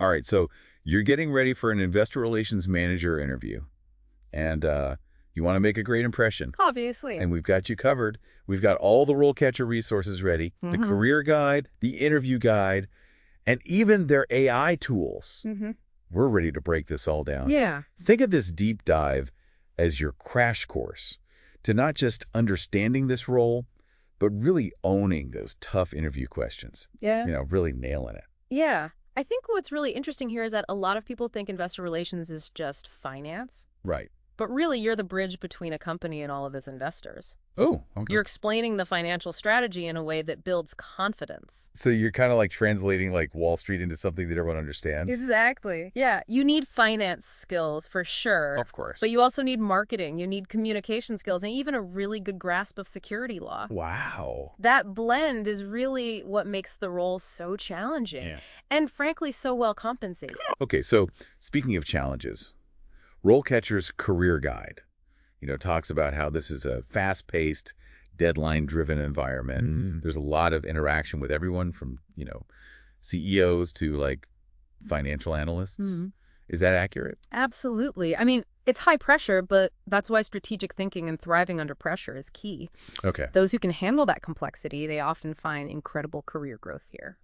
All right, so you're getting ready for an investor relations manager interview, and you want to make a great impression. Obviously. And we've got you covered. We've got all the RoleCatcher resources ready, the career guide, the interview guide, and even their AI tools. We're ready to break this all down. Yeah. Think of this deep dive as your crash course to not just understanding this role, but really owning those tough interview questions. Yeah. Really nailing it. Yeah. I think what's really interesting here is that a lot of people think investor relations is just finance. Right. But really, you're the bridge between a company and all of its investors. Oh, okay. You're explaining the financial strategy in a way that builds confidence. So you're kind of like translating like Wall Street into something that everyone understands? Exactly. Yeah. You need finance skills for sure. Of course. But you also need marketing. You need communication skills and even a really good grasp of security law. Wow. That blend is really what makes the role so challenging and frankly so well compensated. Okay, so speaking of challenges, RoleCatcher's Career Guide, talks about how this is a fast-paced, deadline-driven environment. There's a lot of interaction with everyone from, CEOs to like financial analysts. Is that accurate? Absolutely. I mean, it's high pressure, but that's why strategic thinking and thriving under pressure is key. Okay. Those who can handle that complexity, they often find incredible career growth here.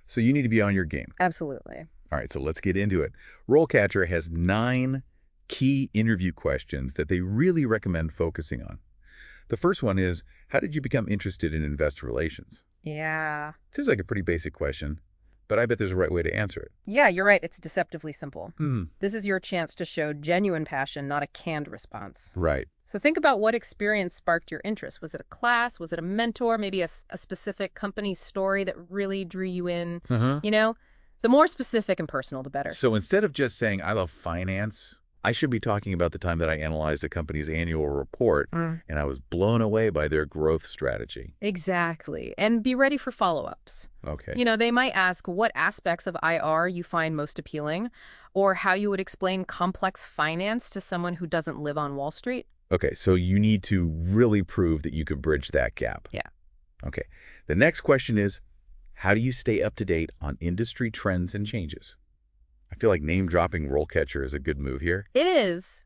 So you need to be on your game. Absolutely. All right, so let's get into it. RoleCatcher has 9 key interview questions that they really recommend focusing on. The first one is, how did you become interested in investor relations? Yeah. Seems like a pretty basic question, but I bet there's a right way to answer it. Yeah, you're right. It's deceptively simple. This is your chance to show genuine passion, not a canned response. Right. So think about what experience sparked your interest. Was it a class? Was it a mentor? Maybe a specific company story that really drew you in? The more specific and personal, the better. So instead of just saying, I love finance, I should be talking about the time that I analyzed a company's annual report and I was blown away by their growth strategy. Exactly. And be ready for follow-ups. Okay. They might ask what aspects of IR you find most appealing or how you would explain complex finance to someone who doesn't live on Wall Street. Okay, so you need to really prove that you could bridge that gap. Yeah. Okay. The next question is, how do you stay up to date on industry trends and changes? I feel like name-dropping RoleCatcher is a good move here. It is.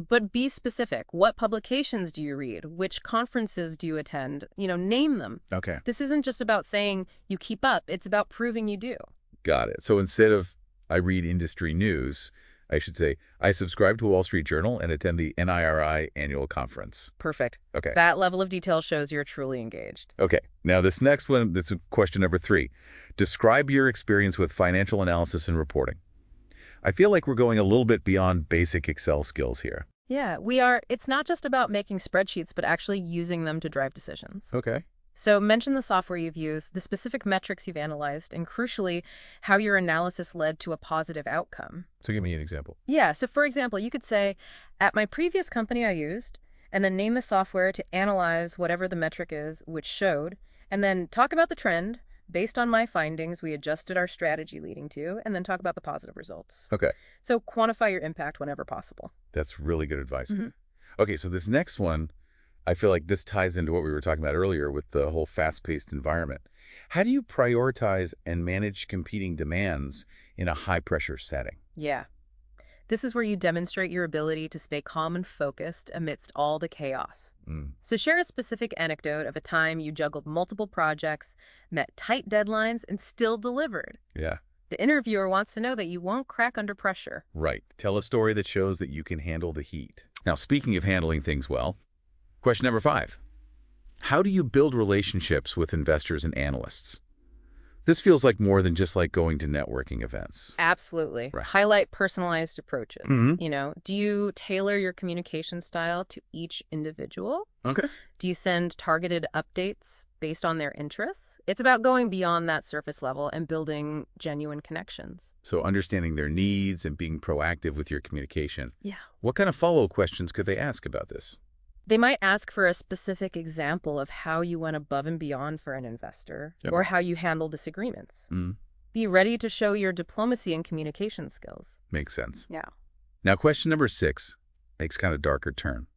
But be specific. What publications do you read? Which conferences do you attend? Name them. Okay. This isn't just about saying you keep up. It's about proving you do. Got it. So instead of I read industry news, I should say I subscribe to Wall Street Journal and attend the NIRI annual conference. Perfect. Okay. That level of detail shows you're truly engaged. Okay. Now this next one, this is question number 3. Describe your experience with financial analysis and reporting. I feel like we're going a little bit beyond basic Excel skills here. Yeah, we are. It's not just about making spreadsheets, but actually using them to drive decisions. Okay. So mention the software you've used, the specific metrics you've analyzed, and crucially, how your analysis led to a positive outcome. So give me an example. Yeah, so for example, you could say, at my previous company I used, and then name the software to analyze whatever the metric is, which showed, and then talk about the trend. Based on my findings, we adjusted our strategy leading to, and then talk about the positive results. Okay. So quantify your impact whenever possible. That's really good advice. Okay, so this next one, I feel like this ties into what we were talking about earlier with the whole fast-paced environment. How do you prioritize and manage competing demands in a high-pressure setting? Yeah. This is where you demonstrate your ability to stay calm and focused amidst all the chaos. So share a specific anecdote of a time you juggled multiple projects, met tight deadlines, and still delivered. Yeah. The interviewer wants to know that you won't crack under pressure. Right. Tell a story that shows that you can handle the heat. Now, speaking of handling things well, question number 5. How do you build relationships with investors and analysts? This feels like more than just like going to networking events. Absolutely. Right. Highlight personalized approaches. Do you tailor your communication style to each individual? Okay. Do you send targeted updates based on their interests? It's about going beyond that surface level and building genuine connections. So understanding their needs and being proactive with your communication. Yeah. What kind of follow-up questions could they ask about this? They might ask for a specific example of how you went above and beyond for an investor or how you handle disagreements. Be ready to show your diplomacy and communication skills. Makes sense. Yeah. Now, question number 6 makes kind of darker turn.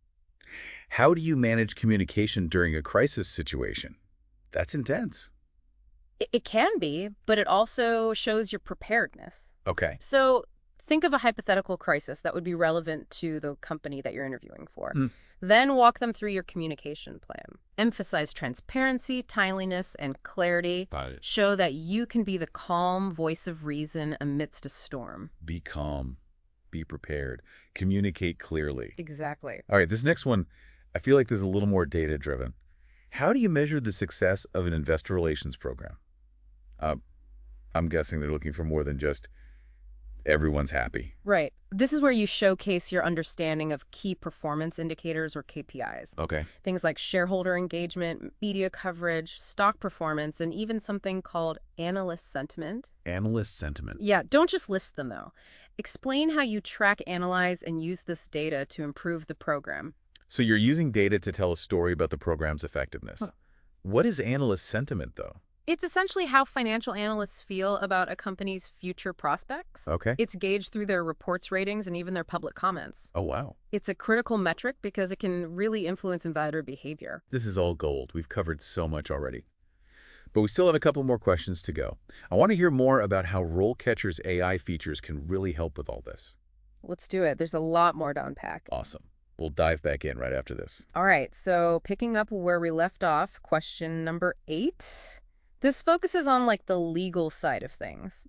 How do you manage communication during a crisis situation? That's intense. It can be, but it also shows your preparedness. Okay. So think of a hypothetical crisis that would be relevant to the company that you're interviewing for. Mm. Then walk them through your communication plan. Emphasize transparency, timeliness, and clarity. Got it. Show that you can be the calm voice of reason amidst a storm. Be calm. Be prepared. Communicate clearly. Exactly. All right, this next one, I feel like this is a little more data-driven. How do you measure the success of an investor relations program? I'm guessing they're looking for more than just everyone's happy. Right. This is where you showcase your understanding of key performance indicators or KPIs. Okay. Things like shareholder engagement, media coverage, stock performance, and even something called analyst sentiment. Analyst sentiment. Yeah, don't just list them, though. Explain how you track, analyze, and use this data to improve the program. So you're using data to tell a story about the program's effectiveness. Huh. What is analyst sentiment, though? It's essentially how financial analysts feel about a company's future prospects. Okay. It's gauged through their reports, ratings, and even their public comments. Oh, wow. It's a critical metric because it can really influence investor behavior. This is all gold. We've covered so much already. But we still have a couple more questions to go. I want to hear more about how RoleCatcher's AI features can really help with all this. Let's do it. There's a lot more to unpack. Awesome. We'll dive back in right after this. All right, so picking up where we left off, question number 8. This focuses on the legal side of things.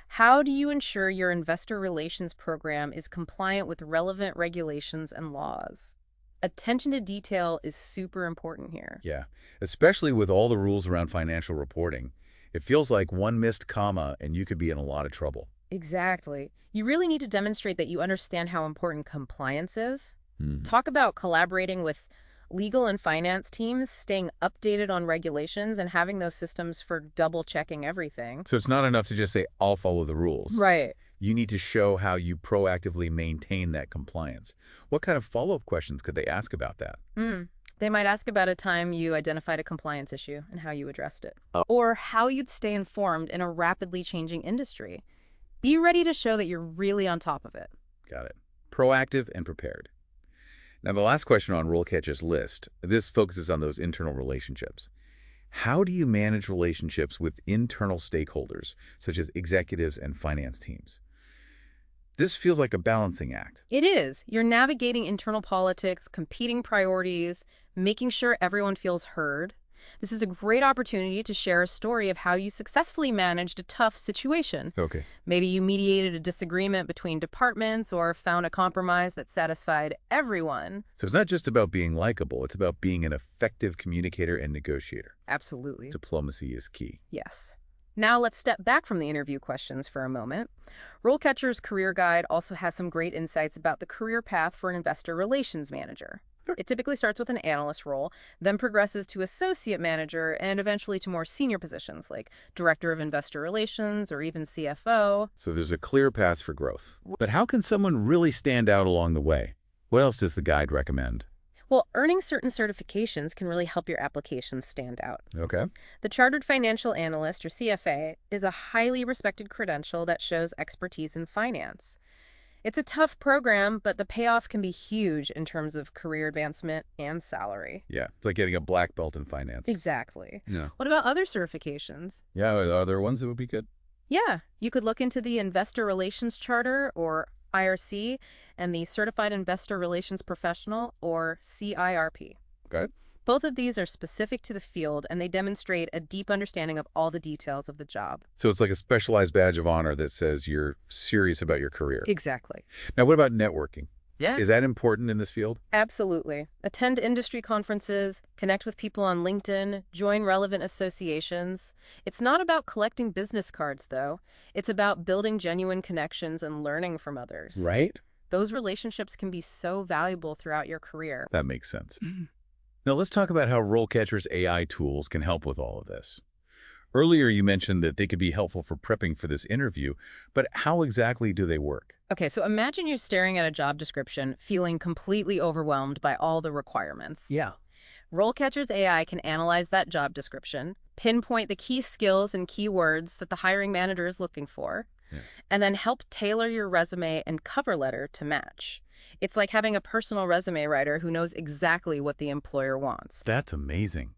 How do you ensure your investor relations program is compliant with relevant regulations and laws? Attention to detail is super important here. Yeah, especially with all the rules around financial reporting. It feels like one missed comma and you could be in a lot of trouble. Exactly. You really need to demonstrate that you understand how important compliance is. Hmm. Talk about collaborating with legal and finance teams, staying updated on regulations, and having those systems for double-checking everything. So it's not enough to just say, I'll follow the rules. Right. You need to show how you proactively maintain that compliance. What kind of follow-up questions could they ask about that? They might ask about a time you identified a compliance issue and how you addressed it. Oh. Or how you'd stay informed in a rapidly changing industry. Be ready to show that you're really on top of it. Got it. Proactive and prepared. Now, the last question on RoleCatcher's list, this focuses on those internal relationships. How do you manage relationships with internal stakeholders, such as executives and finance teams? This feels like a balancing act. It is. You're navigating internal politics, competing priorities, making sure everyone feels heard. This is a great opportunity to share a story of how you successfully managed a tough situation. Okay. Maybe you mediated a disagreement between departments or found a compromise that satisfied everyone. So it's not just about being likable, it's about being an effective communicator and negotiator. Absolutely. Diplomacy is key. Yes. Now let's step back from the interview questions for a moment. RoleCatcher's Career Guide also has some great insights about the career path for an investor relations manager. It typically starts with an analyst role, then progresses to associate manager, and eventually to more senior positions like director of investor relations or even CFO. So there's a clear path for growth. But how can someone really stand out along the way? What else does the guide recommend? Well, earning certain certifications can really help your application stand out. Okay. The Chartered Financial Analyst, or CFA, is a highly respected credential that shows expertise in finance. It's a tough program, but the payoff can be huge in terms of career advancement and salary. Yeah, it's like getting a black belt in finance. Exactly. Yeah. What about other certifications? Yeah, are there ones that would be good? Yeah, you could look into the Investor Relations Charter, or IRC, and the Certified Investor Relations Professional, or CIRP. Okay. Both of these are specific to the field, and they demonstrate a deep understanding of all the details of the job. So it's like a specialized badge of honor that says you're serious about your career. Exactly. Now, what about networking? Yeah. Is that important in this field? Absolutely. Attend industry conferences, connect with people on LinkedIn, join relevant associations. It's not about collecting business cards, though. It's about building genuine connections and learning from others. Right. Those relationships can be so valuable throughout your career. That makes sense. Now, let's talk about how RoleCatcher's AI tools can help with all of this. Earlier, you mentioned that they could be helpful for prepping for this interview, but how exactly do they work? Okay, so imagine you're staring at a job description, feeling completely overwhelmed by all the requirements. Yeah. RoleCatcher's AI can analyze that job description, pinpoint the key skills and keywords that the hiring manager is looking for, and then help tailor your resume and cover letter to match. It's like having a personal resume writer who knows exactly what the employer wants. That's amazing.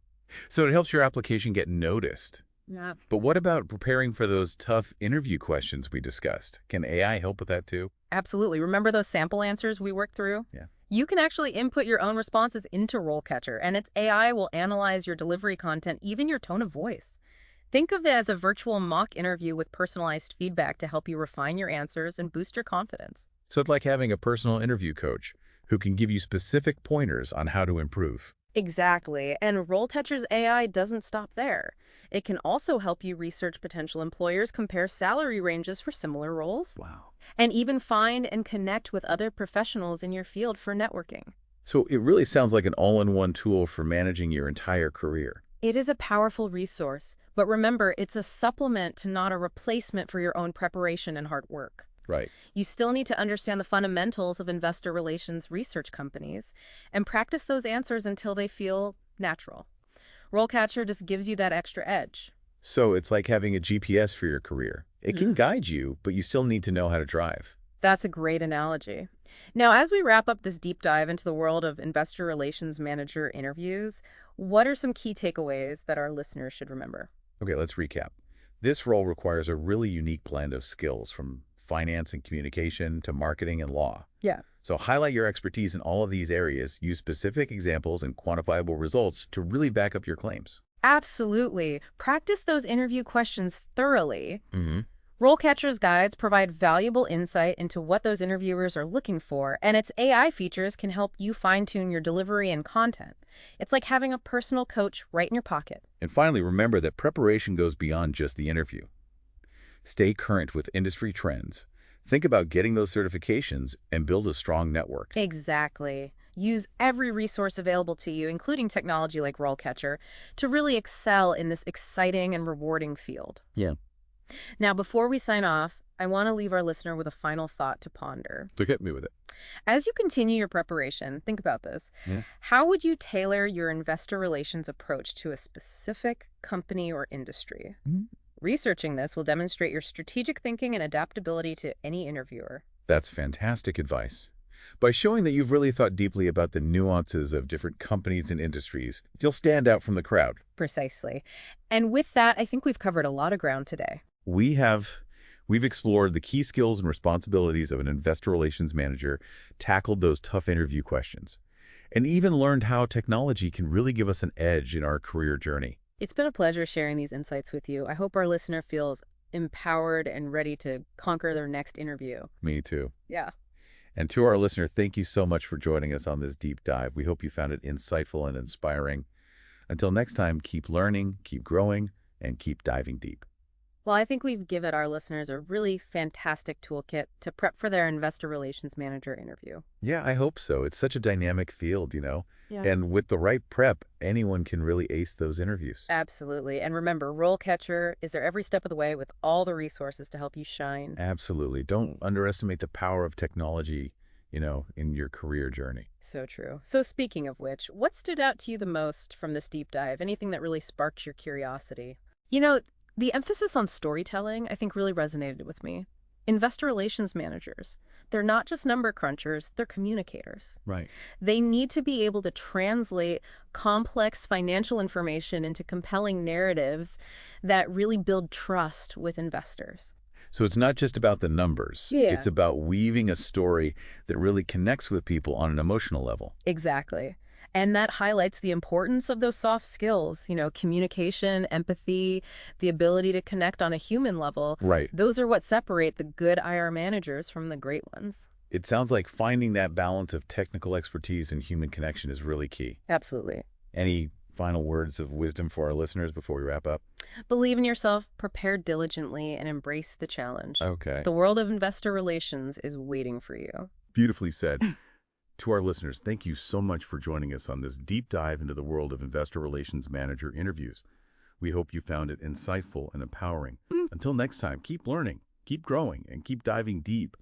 So it helps your application get noticed. Yeah. But what about preparing for those tough interview questions we discussed? Can AI help with that too? Absolutely. Remember those sample answers we worked through? Yeah. You can actually input your own responses into RoleCatcher, and its AI will analyze your delivery content, even your tone of voice. Think of it as a virtual mock interview with personalized feedback to help you refine your answers and boost your confidence. So it's like having a personal interview coach who can give you specific pointers on how to improve. Exactly. And RoleCatcher's AI doesn't stop there. It can also help you research potential employers, compare salary ranges for similar roles, Wow. and even find and connect with other professionals in your field for networking. So it really sounds like an all-in-one tool for managing your entire career. It is a powerful resource, but remember, it's a supplement to not a replacement for your own preparation and hard work. Right. You still need to understand the fundamentals of investor relations research companies and practice those answers until they feel natural. RoleCatcher just gives you that extra edge. So it's like having a GPS for your career. It can guide you, but you still need to know how to drive. That's a great analogy. Now, as we wrap up this deep dive into the world of investor relations manager interviews, what are some key takeaways that our listeners should remember? Okay, let's recap. This role requires a really unique blend of skills from finance and communication to marketing and law. Yeah. So highlight your expertise in all of these areas, use specific examples and quantifiable results to really back up your claims. Absolutely. Practice those interview questions thoroughly. Mm-hmm. RoleCatcher's guides provide valuable insight into what those interviewers are looking for, and its AI features can help you fine-tune your delivery and content. It's like having a personal coach right in your pocket. And finally, remember that preparation goes beyond just the interview. Stay current with industry trends. Think about getting those certifications and build a strong network. Exactly. Use every resource available to you, including technology like RoleCatcher, to really excel in this exciting and rewarding field. Yeah. Now, before we sign off, I want to leave our listener with a final thought to ponder. So hit me with it. As you continue your preparation, think about this. Yeah. How would you tailor your investor relations approach to a specific company or industry? Researching this will demonstrate your strategic thinking and adaptability to any interviewer. That's fantastic advice. By showing that you've really thought deeply about the nuances of different companies and industries, you'll stand out from the crowd. Precisely. And with that, I think we've covered a lot of ground today. We've explored the key skills and responsibilities of an investor relations manager, tackled those tough interview questions, and even learned how technology can really give us an edge in our career journey. It's been a pleasure sharing these insights with you. I hope our listener feels empowered and ready to conquer their next interview. Me too. Yeah. And to our listener, thank you so much for joining us on this deep dive. We hope you found it insightful and inspiring. Until next time, keep learning, keep growing, and keep diving deep. Well, I think we've given our listeners a really fantastic toolkit to prep for their investor relations manager interview. Yeah, I hope so. It's such a dynamic field, Yeah. And with the right prep, anyone can really ace those interviews. Absolutely. And remember, RoleCatcher is there every step of the way with all the resources to help you shine. Absolutely. Don't underestimate the power of technology, in your career journey. So true. So speaking of which, what stood out to you the most from this deep dive? Anything that really sparked your curiosity? The emphasis on storytelling, I think, really resonated with me. Investor relations managers, they're not just number crunchers, they're communicators. Right. They need to be able to translate complex financial information into compelling narratives that really build trust with investors. So it's not just about the numbers. Yeah. It's about weaving a story that really connects with people on an emotional level. Exactly. And that highlights the importance of those soft skills, communication, empathy, the ability to connect on a human level. Right. Those are what separate the good IR managers from the great ones. It sounds like finding that balance of technical expertise and human connection is really key. Absolutely. Any final words of wisdom for our listeners before we wrap up? Believe in yourself, prepare diligently, and embrace the challenge. Okay. The world of investor relations is waiting for you. Beautifully said. To our listeners, thank you so much for joining us on this deep dive into the world of investor relations manager interviews. We hope you found it insightful and empowering. Until next time, keep learning, keep growing, and keep diving deep